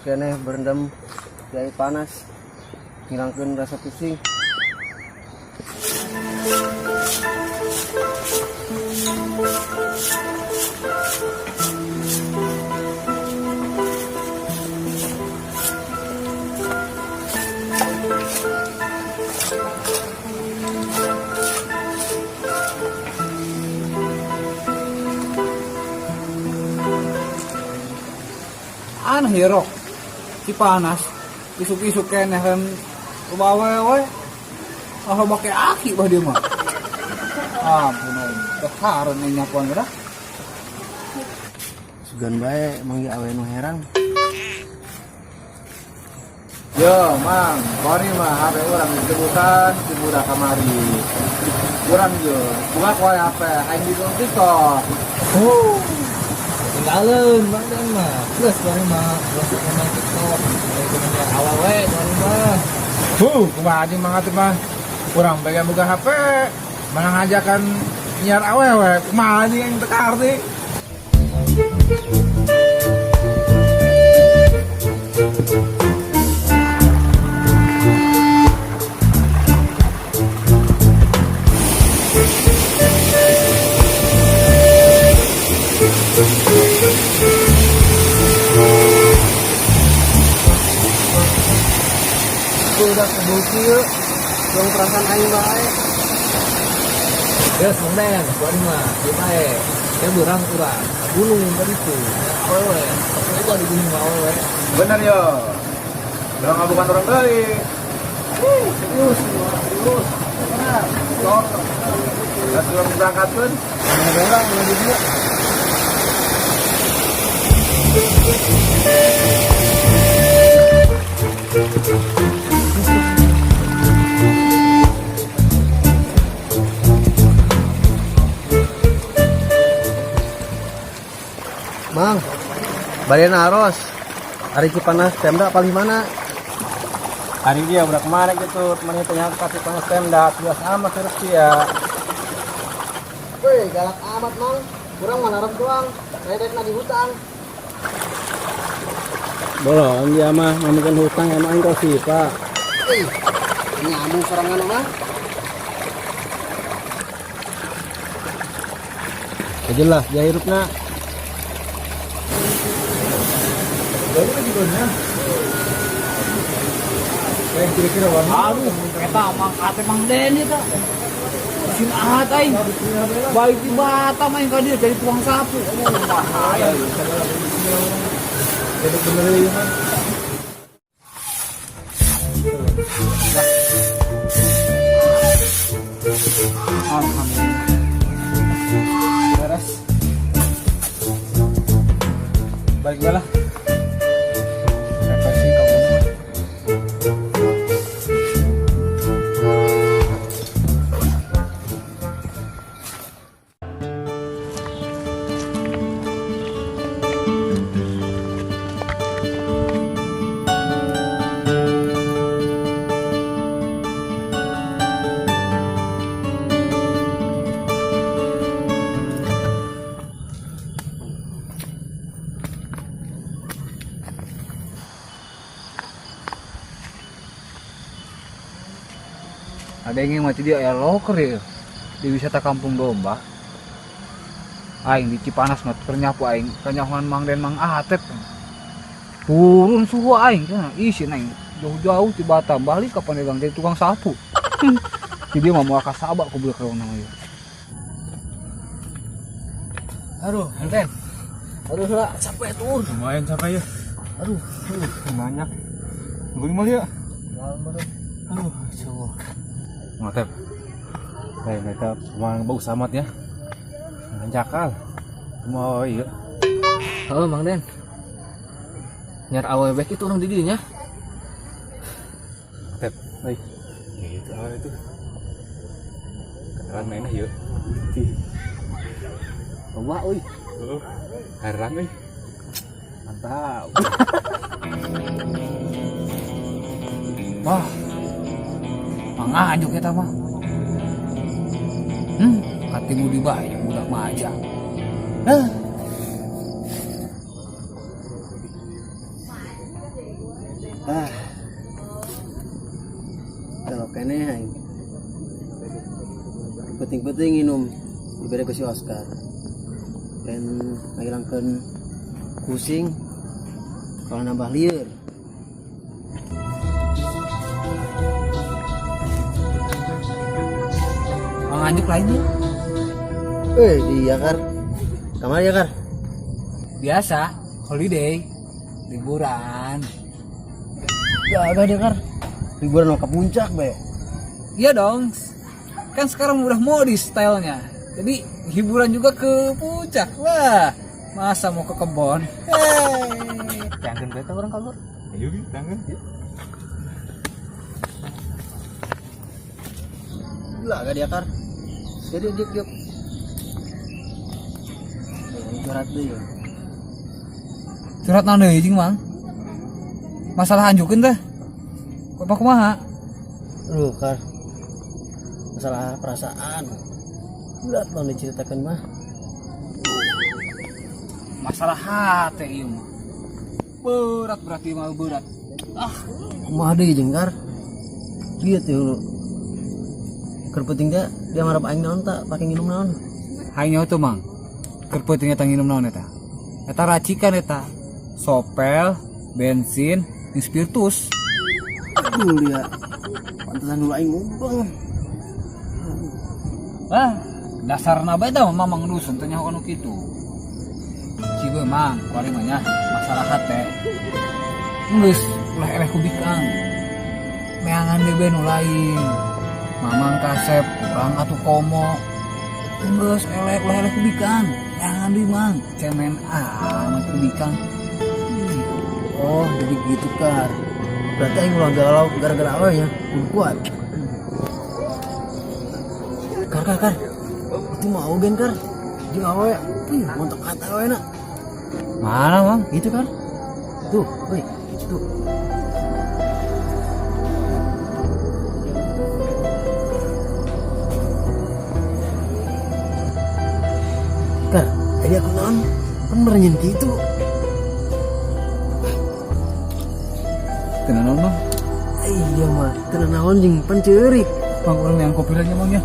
Kene berendam di air panas, ngilangkeun rasa pusing. An hero si panas isuk-isuk keneh kan bawe-we make aki bah dia mah ampun kehareun nya nyapuan geura Sugan bae manggi awe nu herang. yo mang kori mah HP urang disebutan si budak kamari urang yo buka koe HP aing di TikTok tinggalin bang dan mah plus bang mah plus main TikTok mulai awal we bang mah kumaha anjing mah atuh mah urang bae boga HP mana ngajakan nyiar awewe kumaha anjing yang teka arti Udah kebuki yuk, dong perasaan aing bae. Yes, mongden, buat mah, bae. Ya urang gunung tadi tuh. Awewe, itu di gunung awewe. Bener yo. Urang bukan orang deui. Serius. Benar. Tor. Gas urang berangkatkeun. Urang di dieu. Mang, balian aros. Hari Cipanas Pemda paling mana? Hari dia udah kemarin gitu, teman itu yang kasih panas Pemda, bias amat terus dia. Woi, galak amat mang. Kurang mana rem doang. Redekna di hutang. Bolong dia mah ngomongin hutang emang kau sih pak. Nyambung serangan mah. Jelas dia hirupna. Jadi kan juga kira-kira warna. Aduh, kita mang kate mang Deni ta. Sin ahat aing. Baik di Batam aing ka dia jadi tukang sapu. Bahaya. Jadi bener ya man. Alhamdulillah. Beres. Baiklah. Ada yang mati dia ya loker ya di wisata Kampung Domba. Aing di Cipanas mah ternyapu aing kanyahuan Mang Den Mang Atep. Turun suhu aing kan isi aing jauh-jauh di Batam balik kapan dia jadi tukang sapu. Jadi dia mau akas sabak ku beul kawan nama ieu. Aduh, enten. Aduh, sudah capek tur. Lumayan capek ya. Aduh, Banyak. Bagaimana ya? aduh, coba. Mantap. Mereka memang bagus amat ya. Jakal. Mau iya. Oh, Mang Den. Nyar awewe itu orang di dinya. Mantap. Baik. Itu awal itu. Kenalan mainnya yuk. Coba euy. Heran euy. Mantap. Wah. Mangajuk kita mah. Hatimu dibayar budak maja. Kalau kene aing. Penting-penting minum diberi ke si Oscar. Dan ngilangkeun pusing kalau nambah lieur. Mangajuk lagi. Dia Kar. Kamar ya Kar. Biasa, holiday, liburan. Gak dia Kar. Liburan mau ke puncak be. Iya dong. Kan sekarang udah modis stylenya. Jadi hiburan juga ke puncak. Wah, masa mau ke kebon? Jangan beta orang kalor. Ayo tangan. Gak dia Kar. Jadi yuk. Curhat deh ya. Curhat naon deui jeung Mang? Masalah anjukeun teh. Apa kumaha? Aduh Kar. Masalah perasaan. Berat mau diceritakan mah. Masalah hati ieu mah. Berat berarti mah berat. Kumaha deui jeung Kar. Lihat ya lu. Keur penting dia ngarep aing naon tak pake nginum naon. Hayu tuh Mang. Keur penting eta nginum naon eta? Eta racikan eta. Sopel, bensin, spiritus. Aduh dia. Pantesan dulu aing ngumpeng. Dasarna bae tah mamang dusun teh nyaho anu kitu. Cieu Mang, kuari mah nya masalah hate. Geus eleh-eleh ku bikang. Meangan deui bae nu lain. Mamang kasep kurang atuh komo. Geus eleh-eleh ku bikang. Meangan deui Mang, cemen amat ku bikang. Oh, jadi gitu Kar. Berarti aing ulah galau gara-gara awalnya kuat. Kar. Itu mah ogen Kar. Jeung awe, montok kata awe na. Mana Mang? Itu Kar. Tuh, woi, itu. Kar, tadi aku naon? Kan merenyen gitu. Tenan Mang. Iya mah, tenan naon jeung panceurik. Mang urang yang kopi lagi Mang ya.